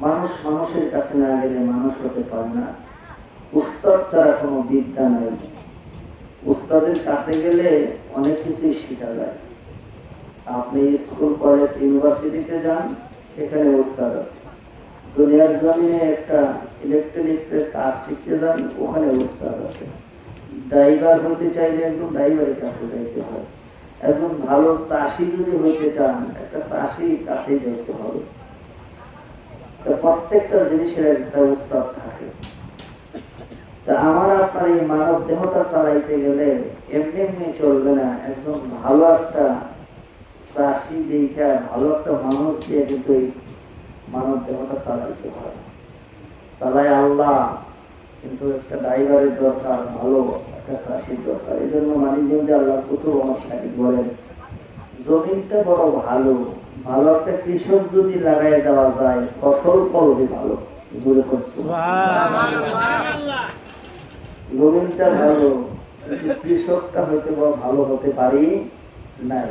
মানুষ মানুষের কাছে না গেলে মানুষ হতে পারে না। উস্তাদ ছাড়া কোনো বিদ্যা নাই। উস্তাদের কাছে গেলে অনেক কিছুই শেখা যায়। আপনি স্কুল, কলেজ, ইউনিভার্সিটিতে যান, সেখানে উস্তাদ আছে। দুনিয়ার জমিনে একটা ইলেকট্রনিক্সের কাজ শিখতে যান, ওখানে উস্তাদ আছে। ড্রাইভার হতে চাইলে একজন ড্রাইভারের কাছে যাইতে হয়। একজন ভালো চাষি যদি হইতে চান, একটা চাষির কাছে যেতে হবে। প্রত্যেকটা জিনিসের একটা উস্তাদ থাকে। তা আমার আপনার এই মানব দেহটা চালাইতে গেলে এমনি এমনি চলবে না। একজন ভালো একটা চাষি দেখা, ভালো একটা মানুষ দিয়ে কিন্তু এই মানব দেহটা চালাইতে হয়। চালায় আল্লাহ, কিন্তু একটা ড্রাইভারের দরকার, ভালো একটা চাষির দরকার। এই জন্য মানিকগঞ্জ আল্লাহ কুতুব আমার সাহেব বলেন, জমিনটা বড় ভালো, ভালো একটা কৃষক যদি লাগাই দেওয়া যায়, ফসল ফলবে ভালো। জোরে করছে জমিনটা ভালো, কিন্তু কৃষকটা হয়তো ভালো হতে পারি নাই।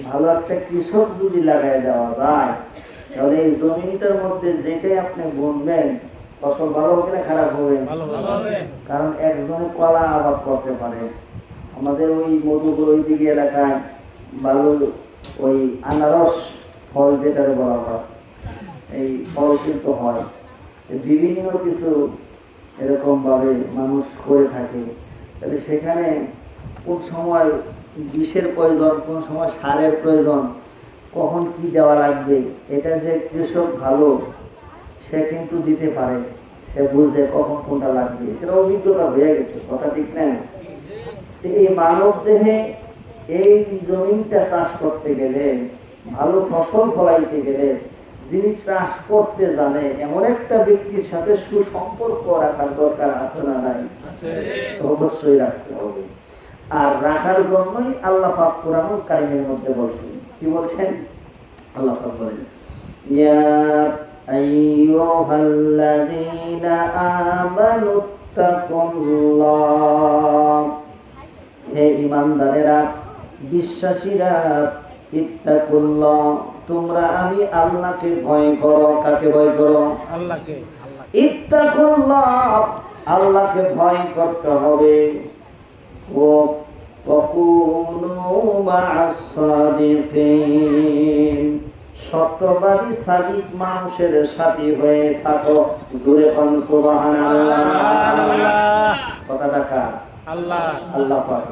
ভালো একটা কৃষক যদি লাগাই দেওয়া যায়, তাহলে এই জমিনটার মধ্যে যেটাই আপনি বুনবেন, ফসল ভালো হবে না খারাপ হবে? কারণ একজন কলা আবাদ করতে পারে। আমাদের ওই মধুপুর ওই দিকে এলাকায় ভালো ওই আনারস ফল যেটারে বলা হয়, এই ফল কিন্তু হয়। বিভিন্ন কিছু এরকম ভাবে মানুষ করে থাকে। তাহলে সেখানে কোন সময় বিষের প্রয়োজন, কোন সময় সারের প্রয়োজন, কখন কি দেওয়া লাগবে, এটা যে কৃষক ভালো সে কিন্তু দিতে পারে। সে বুঝে কখন কোনটা লাগবে, সেটা অভিজ্ঞতা হয়ে গেছে। কথা ঠিক না? এই মানব দেহে এই জমিনটা চাষ করতে গেলে, ভালো ফসল ফলাইতে গেলে, যিনি চাষ করতে জানে এমন একটা ব্যক্তির সাথে সুসম্পর্ক রাখার দরকার আছে না নাই? অবশ্যই রাখতে হবে। আর রাখার জন্যই আল্লাহ পাক কোরআনুল কারীমের মধ্যে বলছেন, কি বলছেন? আল্লাহ পাক বলেন, ইয়া আইয়ুহাল্লাযীনা আমানুত্তাকুল্লাহ, হে ঈমানদারেরা, বিশ্বাসীরা, ইত্তাকুল্লাহ, তোমরা আমি আল্লাহকে ভয় করো। কাকে ভয় করো? আল্লাহকে। ইত্তাকুল্লাহ, আল্লাহকে ভয় করতে হবে। ওয়াকুনু মা'আস সাদিকিন, সত্যবাদী সাদিক মানুষের সাথী হয়ে থাকো। জোরে বলুন সুবহানাল্লাহ। কথাটা কার? আল্লাহ। আল্লাহ পাক।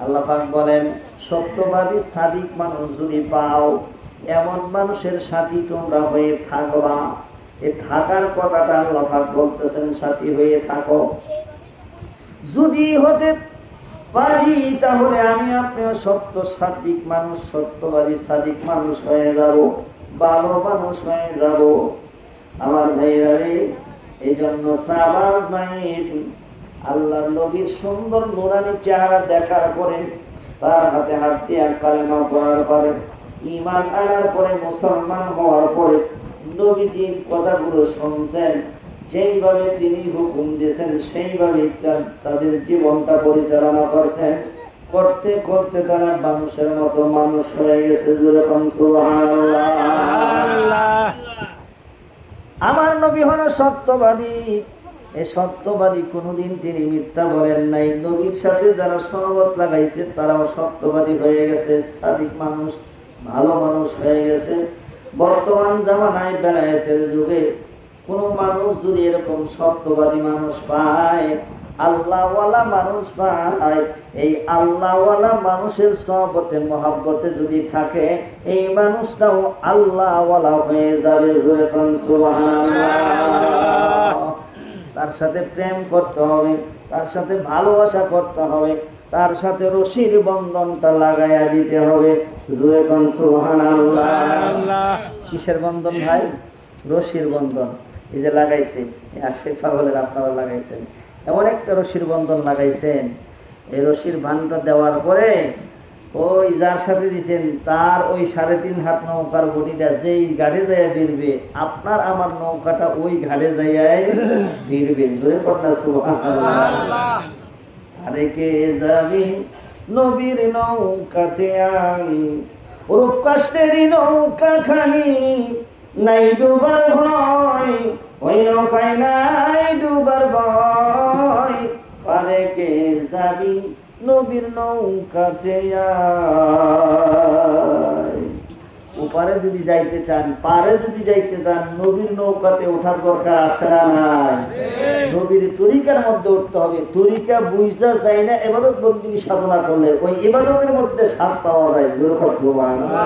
আল্লাহ পাক বলেন, সত্যবাদী সাদিক মানুষ যদি পাও, এমন মানুষের সাথী তোমরা হয়ে থাকবা। এই থাকার কথাটা আল্লাহ পাক বলতেছেন, সাথী হয়ে থাকো। যদি হতে পারি তাহলে আমি আপনিও সত্য সাদিক মানুষ, সত্যবাদী সাদিক মানুষ হয়ে যাব, ভালো মানুষ হয়ে যাব। আমার ভাইরা রে, এই জন্য সাবাস মাইন আল্লাহর নবীর সুন্দর নুরানি চেহারা দেখার পরে, তার হাতে হাত দিয়ে কালেমা পড়ার পরে, ঈমান আনার পরে, মুসলমান হওয়ার পরে নবীজির কথাগুলো শুনছেন, যেইভাবে তিনি হুকুম দিয়েছেন সেইভাবে তাদের জীবনটা পরিচালনা করছেন। করতে করতে তারা মানুষের মতো মানুষ হয়ে গেছে। সুবহানাল্লাহ। আমার নবী হলো সত্যবাদী। এই সত্যবাদী কোনোদিন তিনি মিথ্যা বলেন নাই। নবীর সাথে যারা সহবত লাগাইছে তারাও সত্যবাদী হয়ে গেছে, সাদিক মানুষ, ভালো মানুষ হয়ে গেছে। বর্তমান জামানায় বেলায়েতের যুগে কোনো মানুষ যদি এরকম সত্যবাদী মানুষ পায়, আল্লাহওয়ালা মানুষ পায়, এই আল্লাহওয়ালা মানুষের সহবতে মহব্বতে যদি থাকে, এই মানুষটাও আল্লাহওয়ালা হয়ে যাবে। জোরে বলুন সুবহানাল্লাহ। তার সাথে প্রেম করতে হবে, তার সাথে ভালোবাসা করতে হবে, তার সাথে রশির বন্ধনটা লাগাইয়া দিতে হবে। জোরে বলুন সুবহানাল্লাহ। কিসের বন্ধন ভাই? রশির বন্ধন। এই যে লাগাইছে, আশিক পাগলের আপনারা লাগাইছেন, এমন একটা রশির বন্ধন লাগাইছেন। এই রশির বানটা দেওয়ার পরে ওই যার সাথে দিচ্ছেন তার ওই 3.5 হাত নৌকার বটিটা যেই ঘাটে যায় ভিড়বে, আপনার আমার নৌকাটা ওই ঘাটে যাইয়াই ভিড়বে। ধরে কথা সুবহানাল্লাহ। আরে কে যাবি নবীর নৌকাতে আমি, রূপ কাস্তেরি নৌকা খানি, নাই ডুবার ভয় যাবি নবীর নৌকাতে আয়। ওপারে যদি যাইতে চান, পারে যদি যাইতে চান, নবীর নৌকাতে ওঠার দরকার আছে না নাই? নবীর তরিকার মধ্যে উঠতে হবে। তরিকা বুঝা যায় না, ইবাদত বন্দেগী সাধনা করলে ওই ইবাদতের মধ্যে স্বাদ পাওয়া যায়। যেরকম সুবহানাল্লাহ।